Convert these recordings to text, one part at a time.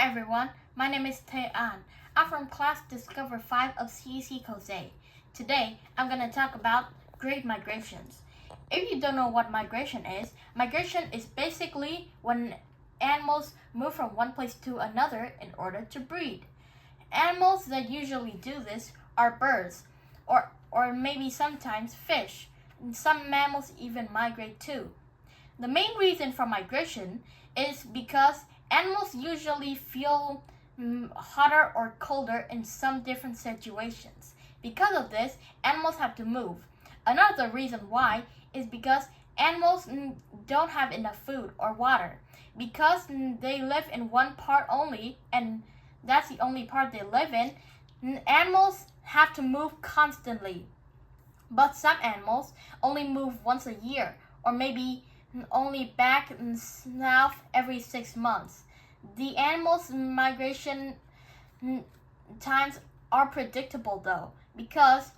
everyone, my name is Thế An. I'm from class Discover 5 of CEC Jose. Today, I'm going to talk about great migrations. If you don't know what migration is basically when animals move from one place to another in order to breed. Animals that usually do this are birds, or maybe sometimes fish. Some mammals even migrate too. The main reason for migration is because animals usually feel hotter or colder in some different situations. Because of this, animals have to move. Another reason why is because animals don't have enough food or water. Because they live in one part only, and that's the only part they live in, animals have to move constantly. But some animals only move once a year, or maybe only back south every 6 months. The animals' migration times are predictable though, because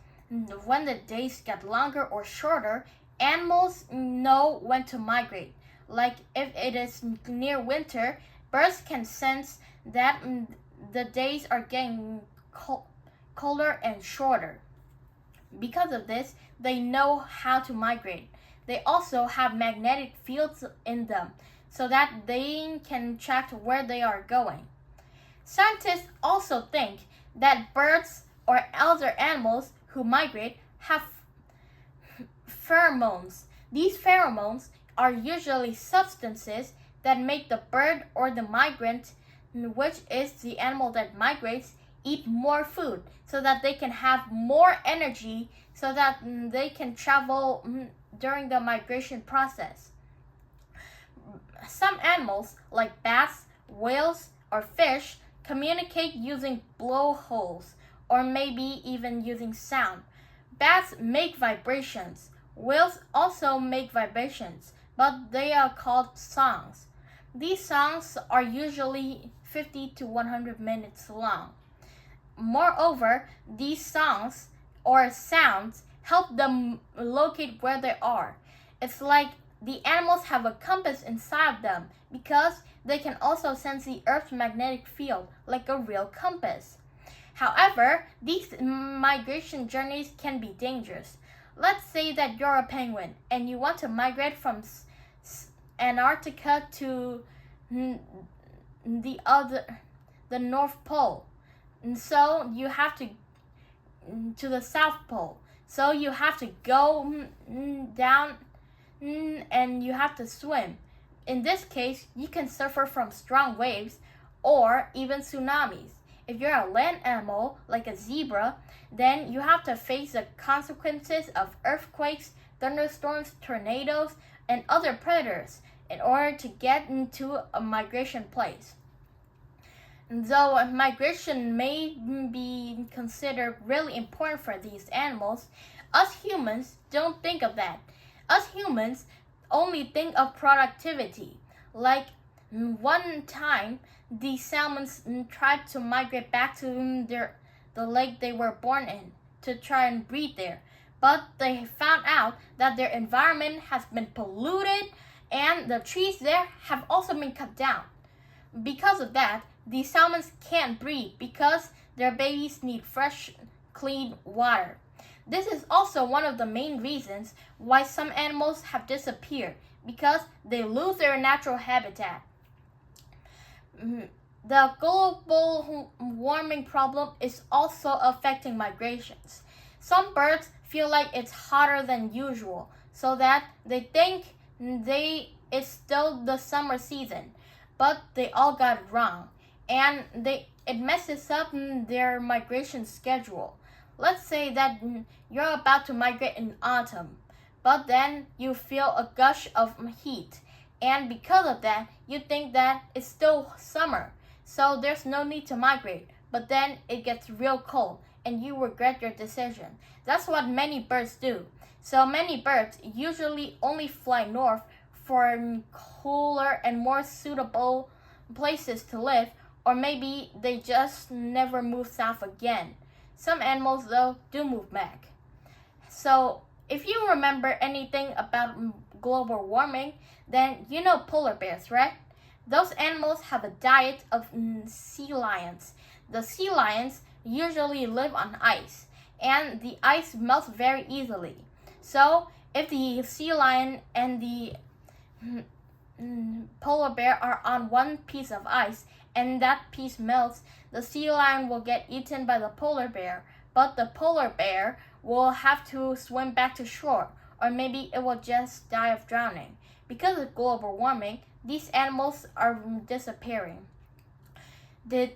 when the days get longer or shorter, animals know when to migrate. Like if it is near winter, birds can sense that the days are getting colder and shorter. Because of this, they know how to migrate. They also have magnetic fields in them so that they can track where they are going. Scientists also think that birds or other animals who migrate have pheromones. These pheromones are usually substances that make the bird or the migrant, which is the animal that migrates, eat more food so that they can have more energy so that they can travel during the migration process. Some animals, like bats, whales, or fish, communicate using blowholes or maybe even using sound. Bats make vibrations. Whales also make vibrations, but they are called songs. These songs are usually 50 to 100 minutes long. Moreover, these songs or sounds help them locate where they are. It's like the animals have a compass inside them because they can also sense the Earth's magnetic field like a real compass. However, these migration journeys can be dangerous. Let's say that you're a penguin and you want to migrate from Antarctica to the North Pole. And so you have to the South Pole. So you have to go down and you have to swim. In this case, you can suffer from strong waves or even tsunamis. If you're a land animal like a zebra, then you have to face the consequences of earthquakes, thunderstorms, tornadoes, and other predators in order to get into a migration place. Though migration may be considered really important for these animals, us humans don't think of that. Us humans only think of productivity. Like one time, the salmons tried to migrate back to the lake they were born in to try and breed there. But they found out that their environment has been polluted and the trees there have also been cut down. Because of that, the salmons can't breed because their babies need fresh, clean water. This is also one of the main reasons why some animals have disappeared, because they lose their natural habitat. The global warming problem is also affecting migrations. Some birds feel like it's hotter than usual, so that they think it's still the summer season, but they all got it wrong, and it messes up their migration schedule. Let's say that you're about to migrate in autumn, but then you feel a gush of heat, and because of that, you think that it's still summer, so there's no need to migrate, but then it gets real cold, and you regret your decision. That's what many birds do. So many birds usually only fly north for cooler and more suitable places to live, or maybe they just never move south again. Some animals, though, do move back. So, if you remember anything about global warming, then you know polar bears, right? Those animals have a diet of sea lions. The sea lions usually live on ice, and the ice melts very easily. So, if the sea lion and the polar bear are on one piece of ice and that piece melts, the sea lion will get eaten by the polar bear, but the polar bear will have to swim back to shore, or maybe it will just die of drowning. Because of global warming, these animals are disappearing. Did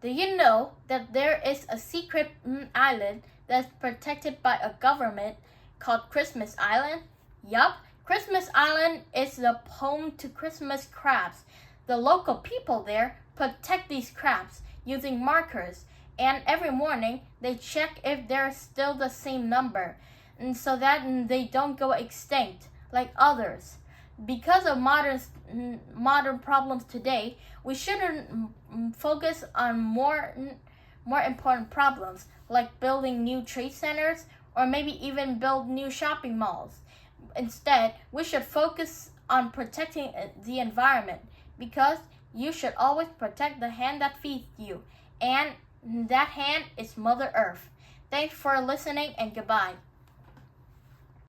you know that there is a secret island that's protected by a government called Christmas Island? Yup, Christmas Island is the home to Christmas crabs. The local people there protect these crabs using markers, and every morning they check if they're still the same number, and so that they don't go extinct like others. Because of modern problems today, we shouldn't focus on more important problems like building new trade centers or maybe even build new shopping malls. Instead, we should focus on protecting the environment, because you should always protect the hand that feeds you, and that hand is Mother Earth. Thanks for listening, and goodbye.